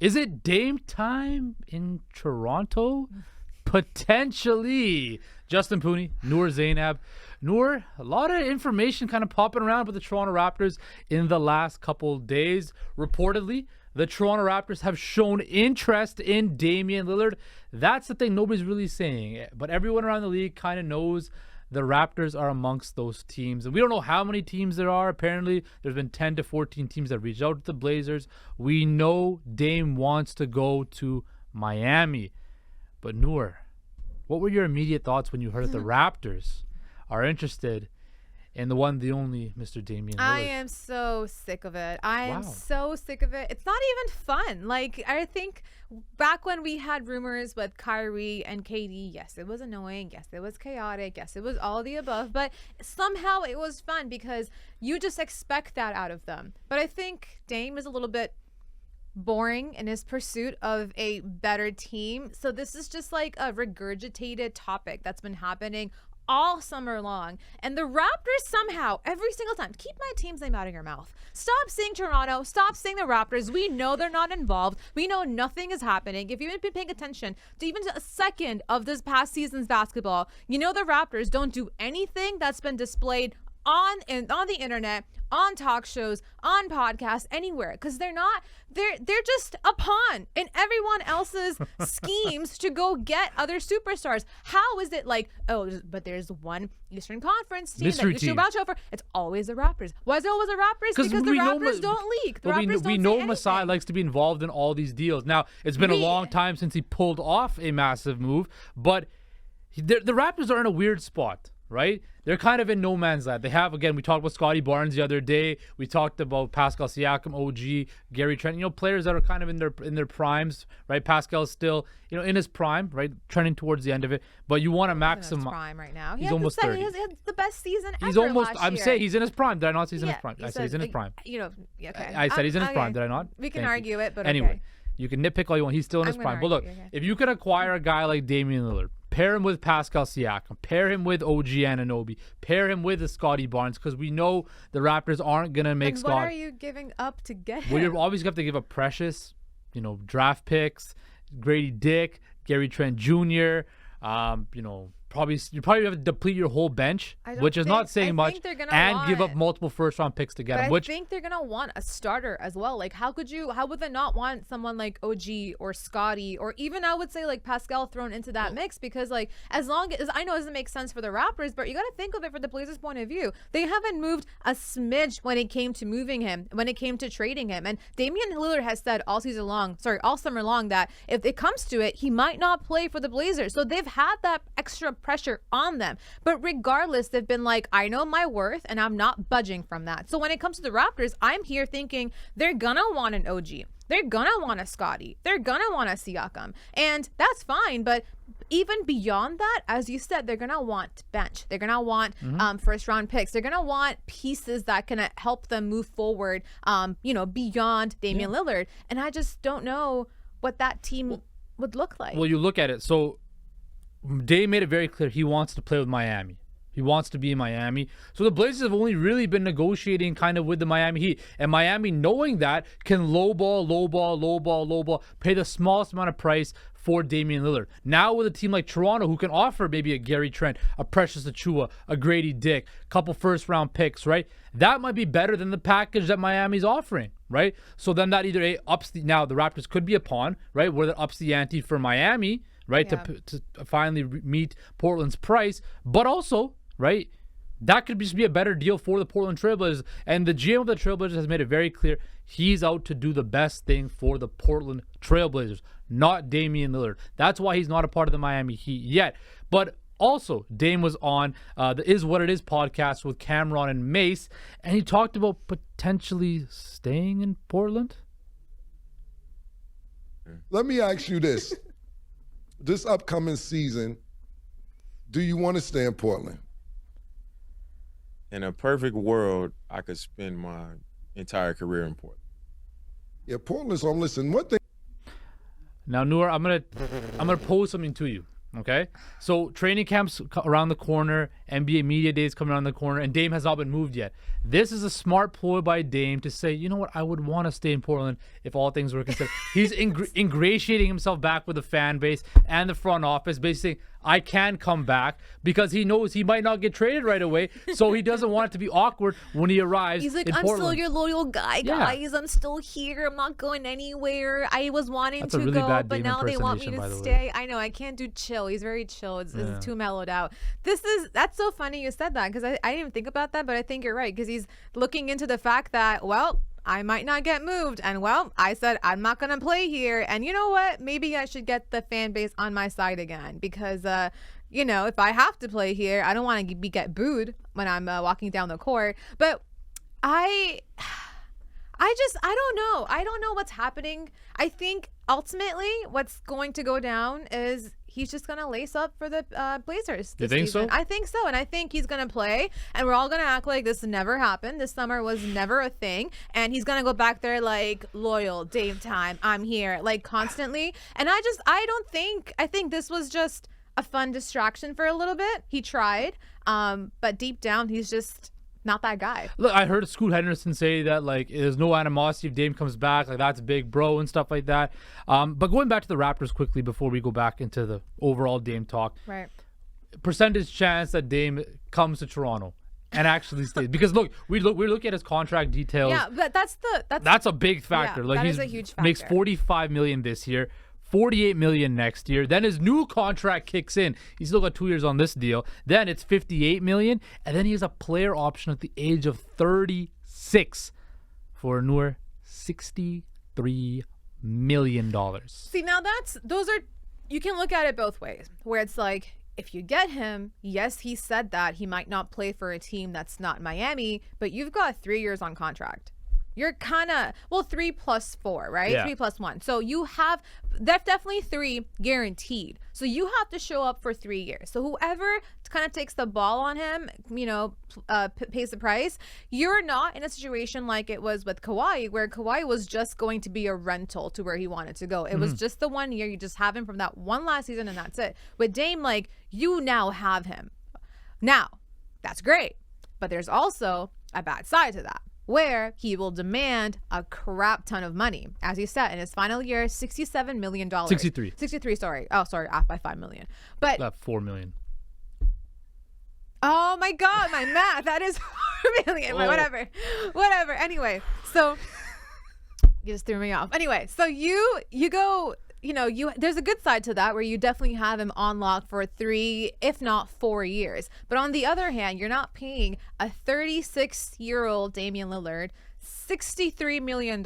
Is it Dame time in Toronto? Potentially. Justin Pooni, Noor Zainab. Noor, a lot of information kind of popping around with the Toronto Raptors in the last couple days. Reportedly, the Toronto Raptors have shown interest in Damian Lillard. That's the thing nobody's really saying. But everyone around the league kind of knows the Raptors are amongst those teams. And we don't know how many teams there are. Apparently, there's been 10 to 14 teams that reached out to the Blazers. We know Dame wants to go to Miami. But Noor, what were your immediate thoughts when you heard that the Raptors are interested in the one, the only Mr. Damian Lillard? I am so sick of it. I am so sick of it. It's not even fun. Like, I think back when we had rumors with Kyrie and KD, yes, it was annoying. Yes, it was chaotic. Yes, it was all the above. But somehow it was fun because you just expect that out of them. But I think Dame is a little bit boring in his pursuit of a better team. So this is just like a regurgitated topic that's been happening all summer long. And the Raptors somehow, every single time, keep my team's name out of your mouth. Stop saying Toronto. Stop saying the Raptors. We know they're not involved. We know nothing is happening. If you've been paying attention to even a second of this past season's basketball, you know the Raptors don't do anything that's been displayed on the internet, on talk shows, on podcasts, anywhere, because they're just a pawn in everyone else's schemes to go get other superstars. How is it like, but there's one Eastern Conference team mystery that you team. should vouch over? It's always the Raptors. Why is it always the Raptors? Because the Raptors don't leak. We know Masai likes to be involved in all these deals. Now, it's been a long time since he pulled off a massive move, but the Raptors are in a weird spot. Right? They're kind of in no man's land. They have, again, we talked about Scotty Barnes the other day. We talked about Pascal Siakam, OG, Gary Trent, players that are kind of in their primes, right? Pascal's still, in his prime, right? Trending towards the end of it. But you want to maximize. He's in his prime right now. He's almost 30. He has the best season ever He's almost, last I'm year. saying he's in his prime. Did I not say he's in his prime? I said he's in his prime. Okay. I said he's in his prime. Did I not? We can argue it, but anyway, okay. You can nitpick all you want. He's still in his prime. But look, if you could acquire a guy like Damian Lillard, pair him with Pascal Siakam, pair him with OG Anunoby, pair him with Scotty Barnes, because we know the Raptors aren't going to make Scott. What are you giving up to get him? Well, you're always going to have to give up precious, draft picks, Grady Dick, Gary Trent Jr., you probably have to deplete your whole bench, which is not saying much, and give up multiple first-round picks to get him. I think they're gonna want a starter as well. Like, how would they not want someone like OG or Scotty, or even I would say like Pascal thrown into that mix? Because like, as long as I know it doesn't make sense for the Raptors, but you got to think of it from the Blazers' point of view. They haven't moved a smidge when it came to moving him, when it came to trading him. And Damian Lillard has said all summer long, that if it comes to it, he might not play for the Blazers. So they've had that extra pressure on them. But regardless, they've been like, I know my worth and I'm not budging from that. So when it comes to the Raptors, I'm here thinking they're gonna want an OG. They're gonna want a Scotty. They're gonna want a Siakam. And that's fine, but even beyond that, as you said, they're gonna want bench. They're gonna want first round picks. They're gonna want pieces that can help them move forward, beyond Damian Lillard. And I just don't know what that team would look like. Well, you look at it. So Dame made it very clear he wants to play with Miami. He wants to be in Miami. So the Blazers have only really been negotiating kind of with the Miami Heat. And Miami, knowing that, can lowball, pay the smallest amount of price for Damian Lillard. Now with a team like Toronto, who can offer maybe a Gary Trent, a Precious Achiuwa, a Grady Dick, a couple first-round picks, right? That might be better than the package that Miami's offering, right? So then that either ups now the Raptors could be a pawn, right, where that ups the ante for Miami, right, to finally meet Portland's price, but also, right, that could just be a better deal for the Portland Trailblazers. And the GM of the Trailblazers has made it very clear he's out to do the best thing for the Portland Trailblazers, not Damian Lillard. That's why he's not a part of the Miami Heat yet. But also, Dame was on the Is What It Is podcast with Cameron and Mace, and he talked about potentially staying in Portland. Let me ask you this. This upcoming season, do you want to stay in Portland? In a perfect world, I could spend my entire career in Portland. Yeah, Portland's home. Listen, one thing. Now, Noor, I'm gonna pose something to you. Okay, so training camps around the corner, NBA media days coming around the corner, and Dame has not been moved yet. This is a smart ploy by Dame to say, you know what, I would want to stay in Portland if all things were considered. He's ingratiating himself back with the fan base and the front office, basically saying, I can come back, because he knows he might not get traded right away, so he doesn't want it to be awkward when he arrives. He's like, in I'm Portland. still your loyal guy, Yeah. guys. I'm still here. I'm not going anywhere. I was wanting That's a to really go, bad but Dame now they want me impersonation, by to the way. stay. I know, I can't do chill. He's very chill. It's too mellowed out. That's so funny you said that, because I didn't even think about that, but I think you're right, because he's looking into the fact that, well, I might not get moved, and well, I said I'm not gonna play here, and you know what? Maybe I should get the fan base on my side again, because you know, if I have to play here, I don't want to get booed when I'm walking down the court. But I don't know. I don't know what's happening. I think ultimately what's going to go down is he's just going to lace up for the Blazers this You think season. so? I think so. And I think he's going to play, and we're all going to act like this never happened. This summer was never a thing. And he's going to go back there like, loyal, Dame time, I'm here, like constantly. And I think this was just a fun distraction for a little bit. He tried. But deep down, he's just not that guy. Look, I heard Scoot Henderson say that, like, there's no animosity if Dame comes back, like, that's big bro and stuff like that. But going back to the Raptors quickly before we go back into the overall Dame talk. Right. Percentage chance that Dame comes to Toronto and actually stays, because look, we look at his contract details. Yeah, but That's a big factor. Yeah, like, that he's is a huge factor. makes $45 million this year, $48 million next year. Then his new contract kicks in. He's still got 2 years on this deal. Then it's $58 million, and then he has a player option at the age of 36 for Noor $63 million. See, now you can look at it both ways, where it's like, if you get him, yes, he said that he might not play for a team that's not Miami, but you've got 3 years on contract. You're kind of, 3 plus 4, right? Yeah. 3 plus 1. So you have, that's definitely 3 guaranteed. So you have to show up for 3 years. So whoever kind of takes the ball on him, you know, pays the price. You're not in a situation like it was with Kawhi, where Kawhi was just going to be a rental to where he wanted to go. It was just the 1 year. You just have him from that one last season, and that's it. With Dame, like, you now have him. Now, that's great. But there's also a bad side to that, where he will demand a crap ton of money. As he said, in his final year, $67 million. 63, sorry. Oh, sorry, off by $5 million. But That $4 million. oh my God, my math. That is $4 million. But whatever. Anyway, so you just threw me off. Anyway, so you go, you know, there's a good side to that, where you definitely have him on lock for 3, if not 4 years. But on the other hand, you're not paying a 36-year-old Damian Lillard $63 million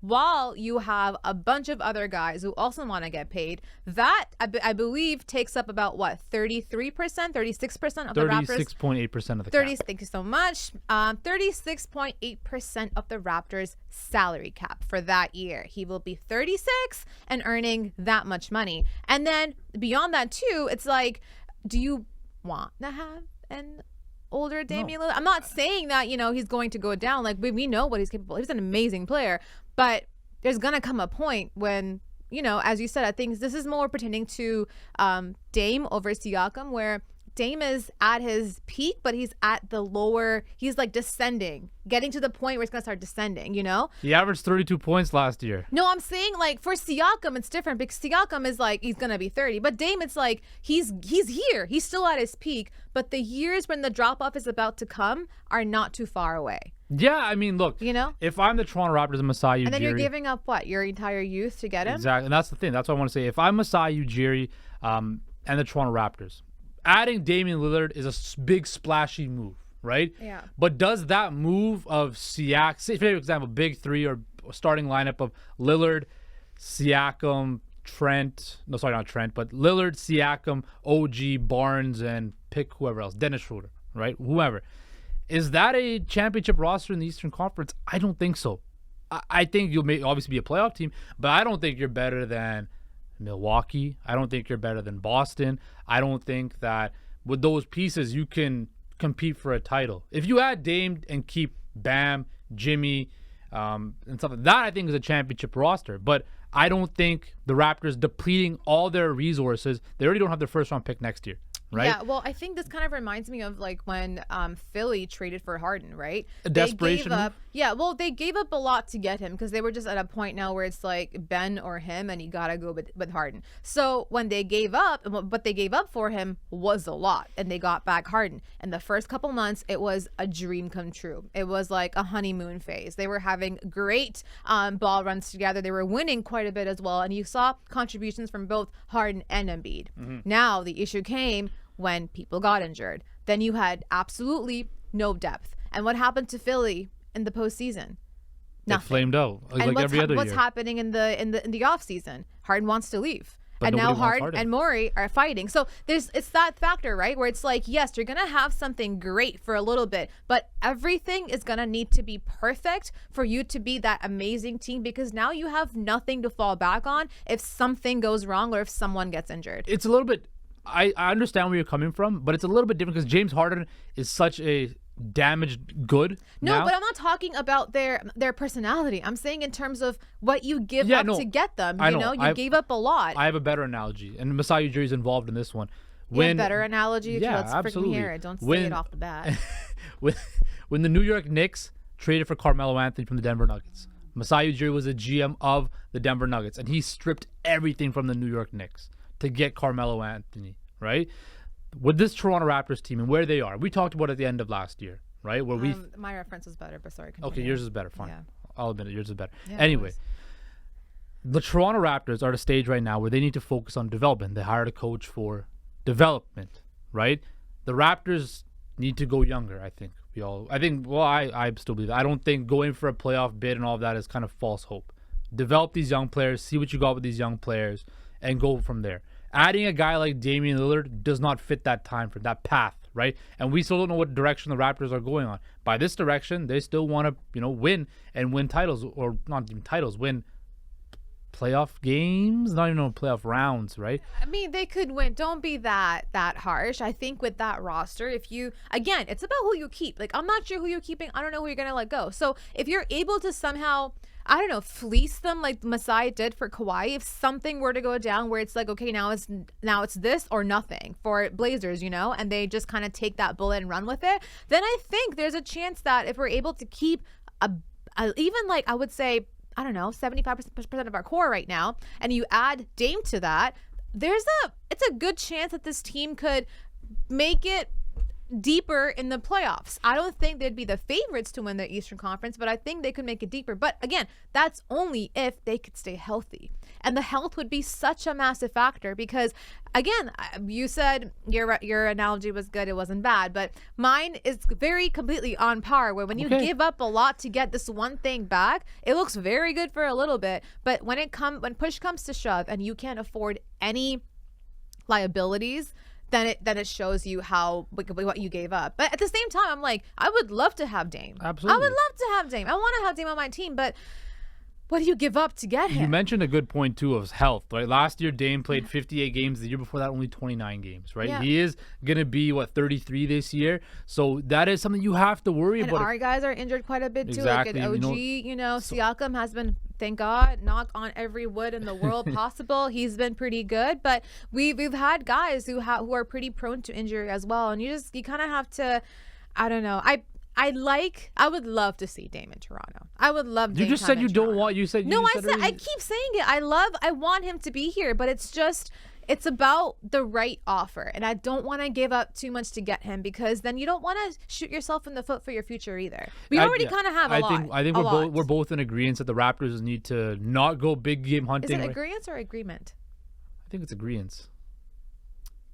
while you have a bunch of other guys who also want to get paid. That, I believe, takes up about, what, 33%, 36% of the Raptors? 36.8% of the cap. Thank you so much. 36.8% of the Raptors' salary cap for that year. He will be 36 and earning that much money. And then beyond that too, it's like, do you want to have an older Damian Lillard? I'm not saying that, you know, he's going to go down. Like, we know what he's capable. He's an amazing player, but there's gonna come a point when, you know, as you said, I think this is more pertaining to Dame over Siakam, where Dame is at his peak, but he's at the lower, he's like descending, getting to the point where it's going to start descending, you know? He averaged 32 points last year. No, I'm saying, like, for Siakam, it's different, because Siakam is like, he's going to be 30. But Dame, it's like, he's here. He's still at his peak. But the years when the drop-off is about to come are not too far away. Yeah, I mean, look, You know? if I'm the Toronto Raptors and Masai And then you're Ujiri, giving up, what, your entire youth to get him? exactly, and that's the thing. That's what I want to say. If I'm Masai Ujiri and the Toronto Raptors, adding Damian Lillard is a big splashy move, right? Yeah. But does that move of Siakam, say, for example, big three or starting lineup of Lillard, Siakam, Lillard, Siakam, OG, Barnes, and pick whoever else, Dennis Schroeder, right? Whoever. Is that a championship roster in the Eastern Conference? I don't think so. I think you'll obviously be a playoff team, but I don't think you're better than Milwaukee. I don't think you're better than Boston. I don't think that with those pieces you can compete for a title. If you add Dame and keep Bam, Jimmy, and stuff like that, I think is a championship roster. But I don't think the Raptors depleting all their resources. They already don't have their first round pick next year, right? Yeah, well, I think this kind of reminds me of like when Philly traded for Harden, right? A desperation move? Yeah, well, they gave up a lot to get him because they were just at a point now where it's like Ben or him, and you gotta go with Harden. So when they gave up, what they gave up for him was a lot, and they got back Harden. And the first couple months, it was a dream come true. It was like a honeymoon phase. They were having great ball runs together. They were winning quite a bit as well, and you saw contributions from both Harden and Embiid. Now the issue came when people got injured. Then you had absolutely no depth. And what happened to Philly in the postseason? They flamed out like every other year. What's happening in the off season? Harden wants to leave. But and now Harden and Morey are fighting. So it's that factor, right? Where it's like, yes, you're going to have something great for a little bit, but everything is going to need to be perfect for you to be that amazing team, because now you have nothing to fall back on if something goes wrong or if someone gets injured. It's a little bit, I understand where you're coming from, but it's a little bit different because James Harden is such a damaged good. No, now. But I'm not talking about their personality. I'm saying in terms of what you give up to get them. You gave up a lot. I have a better analogy, and Masai Ujiri is involved in this one. Better analogy? Yeah, let's absolutely. freaking hear it. Don't say it off the bat. when the New York Knicks traded for Carmelo Anthony from the Denver Nuggets, Masai Ujiri was a GM of the Denver Nuggets, and he stripped everything from the New York Knicks to get Carmelo Anthony, right? With this Toronto Raptors team and where they are, we talked about at the end of last year, right? Where my reference was better, but sorry. Okay, yours is better. Fine, yeah. I'll admit it. Yours is better. Yeah, anyway, the Toronto Raptors are at a stage right now where they need to focus on development. They hired a coach for development, right? The Raptors need to go younger. I still believe that. I don't think going for a playoff bid and all of that is kind of false hope. Develop these young players, see what you got with these young players, and go from there. Adding a guy like Damian Lillard does not fit that time frame, that path, right? And we still don't know what direction the Raptors are going on. By this direction, they still want to, win and win titles, or not even titles, win playoff games, not even playoff rounds, right? I mean, they could win. Don't be that harsh. I think with that roster, it's about who you keep. Like, I'm not sure who you're keeping. I don't know who you're going to let go. So if you're able to somehow, I don't know, fleece them like Masai did for Kawhi, if something were to go down where it's like, okay, now it's this or nothing for Blazers, and they just kind of take that bullet and run with it, then I think there's a chance that if we're able to keep even like, I would say, I don't know, 75% of our core right now, and you add Dame to that, it's a good chance that this team could make it deeper in the playoffs. I don't think they'd be the favorites to win the Eastern Conference, but I think they could make it deeper. But again, that's only if they could stay healthy. And the health would be such a massive factor because, again, you said your analogy was good, it wasn't bad, but mine is very completely on par, where when you give up a lot to get this one thing back, it looks very good for a little bit, but when push comes to shove and you can't afford any liabilities, then it shows you what you gave up. But at the same time, I'm like, I would love to have Dame. Absolutely. I would love to have Dame. I want to have Dame on my team, but what do you give up to get him? You mentioned a good point, too, of his health. Right? Last year, Dame played 58 games. The year before that, only 29 games, right? Yeah. He is going to be, 33 this year? So that is something you have to worry about. And our guys are injured quite a bit, too. Exactly. Like at OG, Siakam has been, thank God, knock on every wood in the world possible. He's been pretty good. But we've had guys who are pretty prone to injury as well. And you kind of have to, I don't know. I would love to see Dame in Toronto. I would love Dame. You just said you don't want. You said no. I keep saying it. I want him to be here, but it's about the right offer, and I don't want to give up too much to get him, because then you don't want to shoot yourself in the foot for your future either. We already kind of have a lot. I think we're both in agreement that the Raptors need to not go big game hunting. Is it agreement or agreement? I think it's agreement.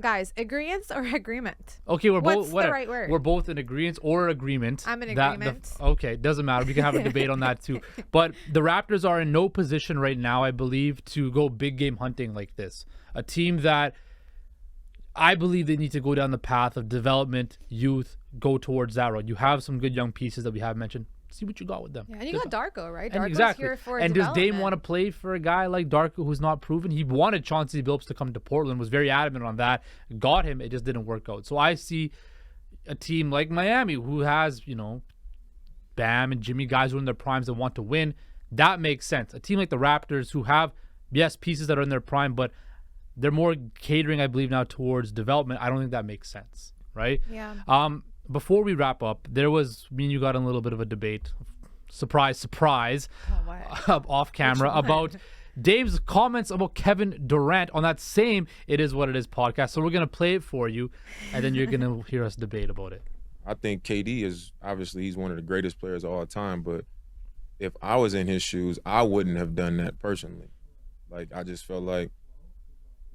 Guys, agreement or agreement? Okay, What's the right word? We're both in agreement or agreement. I'm in agreement. Okay, doesn't matter. We can have a debate on that too. But the Raptors are in no position right now, I believe, to go big game hunting like this. A team that I believe they need to go down the path of development, youth, go towards that road. You have some good young pieces that we have mentioned. See what you got with them. Yeah, and you got Darko, right? Darko's exactly. here for and development. Does Dame want to play for a guy like Darko who's not proven? He wanted Chauncey Billups to come to Portland, was very adamant on that. Got him, it just didn't work out. So I see a team like Miami who has, Bam and Jimmy, guys who are in their primes that want to win. that makes sense. A team like the Raptors, who have, yes, pieces that are in their prime, but they're more catering, I believe, now towards development. I don't think that makes sense, right? Yeah. Before we wrap up, me and you got in a little bit of a debate. Surprise, off camera about Dave's comments about Kevin Durant on that same It Is What It Is podcast. So we're going to play it for you, and then you're going to hear us debate about it. I think KD is, obviously, he's one of the greatest players of all time, but if I was in his shoes, I wouldn't have done that personally. Like, I just felt like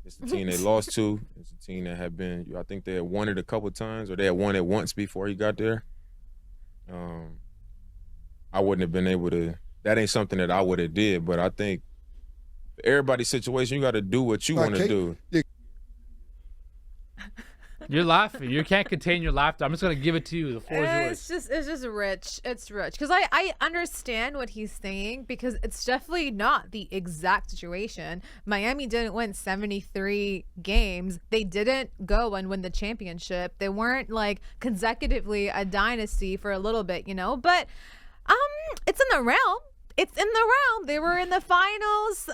it's the team they lost to. It's a team that had been, I think they had won it a couple times, or they had won it once before he got there. I wouldn't have been able to, that ain't something that I would have did, but I think everybody's situation, you got to do what you want to do. You're laughing. You can't contain your laughter. I'm just going to give it to you. The floor is yours. It's just rich. It's rich. Because I understand what he's saying, because it's definitely not the exact situation. Miami didn't win 73 games. They didn't go and win the championship. They weren't like consecutively a dynasty for a little bit, but it's in the realm. It's in the realm. They were in the finals.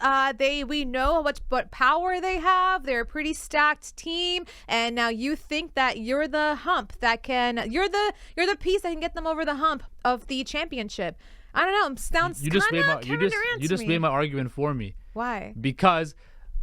We know what power they have. They're a pretty stacked team. And now you think that you're the hump you're the piece that can get them over the hump of the championship. I don't know. Sounds kind of Kevin Durant to me. You just made my argument for me. Why? Because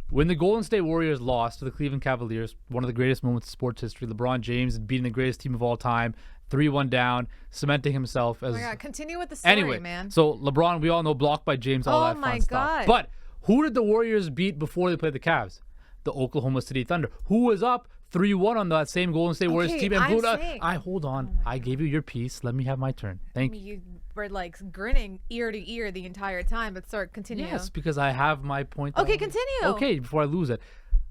when the Golden State Warriors lost to the Cleveland Cavaliers, one of the greatest moments in sports history, LeBron James beating the greatest team of all time, 3-1 down, cementing himself as. Oh my God! Continue with the story, anyway, man. So LeBron, we all know, blocked by James, all that fun stuff. But who did the Warriors beat before they played the Cavs? The Oklahoma City Thunder, who was up 3-1 on that same Golden State Warriors team. And hold on. I gave you your piece. Let me have my turn. Thank you. You were like grinning ear to ear the entire time, but sorry, continue. Yes, because I have my point. Okay, continue. Okay, before I lose it.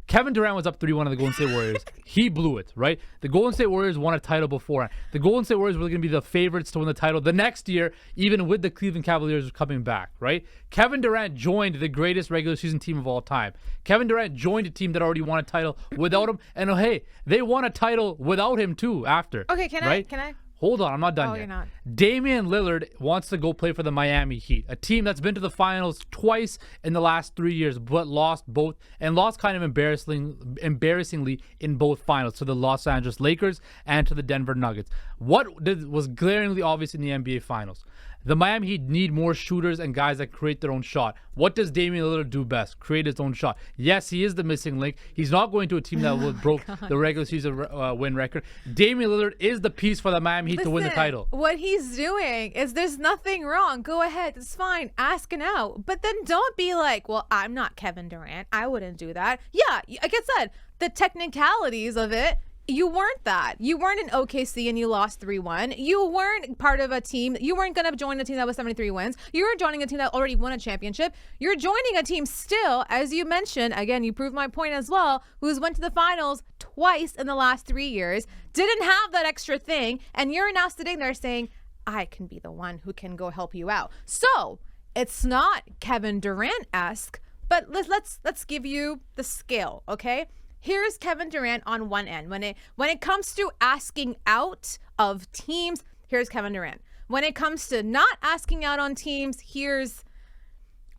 Kevin Durant was up 3-1 on the Golden State Warriors. He blew it, right? The Golden State Warriors won a title before. The Golden State Warriors were going to be the favorites to win the title the next year, even with the Cleveland Cavaliers coming back, right? Kevin Durant joined the greatest regular season team of all time. Kevin Durant joined a team that already won a title without him. And hey, they won a title without him too after. Okay, can I? Hold on, I'm not done yet. You're not. Damian Lillard wants to go play for the Miami Heat, a team that's been to the finals twice in the last 3 years, but lost both, and lost kind of embarrassingly in both finals, to the Los Angeles Lakers and to the Denver Nuggets. Was glaringly obvious in the NBA Finals? The Miami Heat need more shooters and guys that create their own shot. What does Damian Lillard do best? Create his own shot. Yes, he is the missing link. He's not going to a team that will broke the regular season win record. Damian Lillard is the piece for the Miami Heat to win the title. What he's doing is, there's nothing wrong. Go ahead. It's fine. Ask and out. But then don't be like, well, I'm not Kevin Durant. I wouldn't do that. Yeah, like I said, the technicalities of it, you weren't that. You weren't in OKC and you lost 3-1. You weren't part of a team. You weren't going to join a team that was 73 wins. You were joining a team that already won a championship. You're joining a team still, as you mentioned, again, you proved my point as well, who's went to the finals twice in the last 3 years, didn't have that extra thing, and you're now sitting there saying, I can be the one who can go help you out. So it's not Kevin Durant-esque, but let's give you the scale, okay? Here's Kevin Durant on one end. When it comes to asking out of teams, here's Kevin Durant. When it comes to not asking out on teams, here's,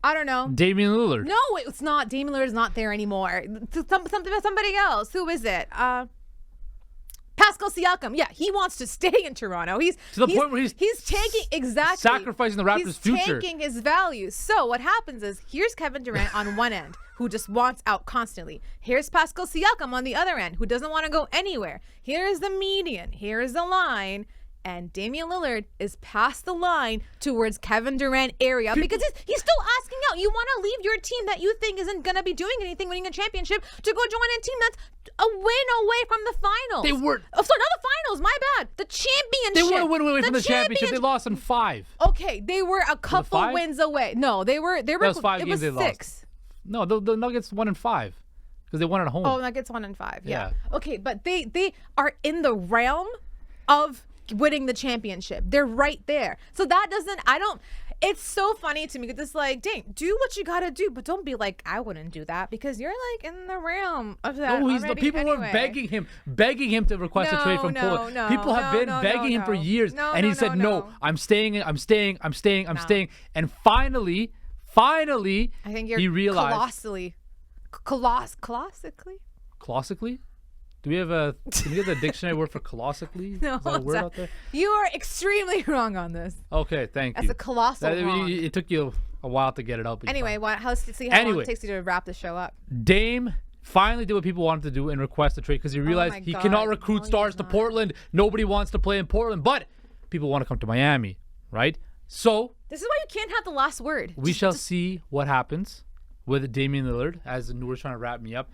I don't know, Damian Lillard. No, it's not. Damian Lillard is not there anymore. Somebody else. Who is it? Pascal Siakam. Yeah, he wants to stay in Toronto. He's to the point where he's taking sacrificing the Raptors' future. He's taking his values. So what happens is, here's Kevin Durant on one end, who just wants out constantly. Here's Pascal Siakam on the other end, who doesn't want to go anywhere. Here's the median. Here's the line. And Damian Lillard is past the line towards Kevin Durant area, because he's still asking out. You want to leave your team that you think isn't going to be doing anything, winning a championship, to go join a team that's a win away from the finals. They were. Oh, sorry, not the finals. My bad. The championship. They weren't a win away from the championship. They lost in 5. Okay, they were a couple wins away. No, they were. That was 5 games they 6. Lost. No, the Nuggets won in 5 because they won at home. Oh, Nuggets won in 5. Yeah. Okay, but they are in the realm of winning the championship. They're right there. So that doesn't, It's so funny to me because it's like, dang, do what you gotta do, but don't be like, I wouldn't do that because you're like in the realm of that. No, already people were anyway. begging him to request a trade from Poland. People have been begging him for years, and he said, "No, I'm staying, I'm staying, I'm staying, I'm staying." And finally, I think you're he realized colossically. Do we have can we get the dictionary word for colossically? No, is that a word out there? You are extremely wrong on this. Okay, thank you. That's a colossal wrong. It took you a while to get it out. But Anyway, how long it takes you to wrap the show up. Dame finally did what people wanted to do and request a trade because he realized he cannot recruit stars to Portland. Nobody wants to play in Portland, but people want to come to Miami, right? So this is why you can't have the last word. We shall see what happens with Damian Lillard, as Noor's trying to wrap me up.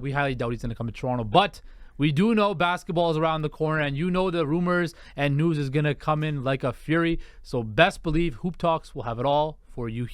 We highly doubt he's going to come to Toronto, but we do know basketball is around the corner, and you know the rumors and news is going to come in like a fury. So best believe Hoop Talks will have it all for you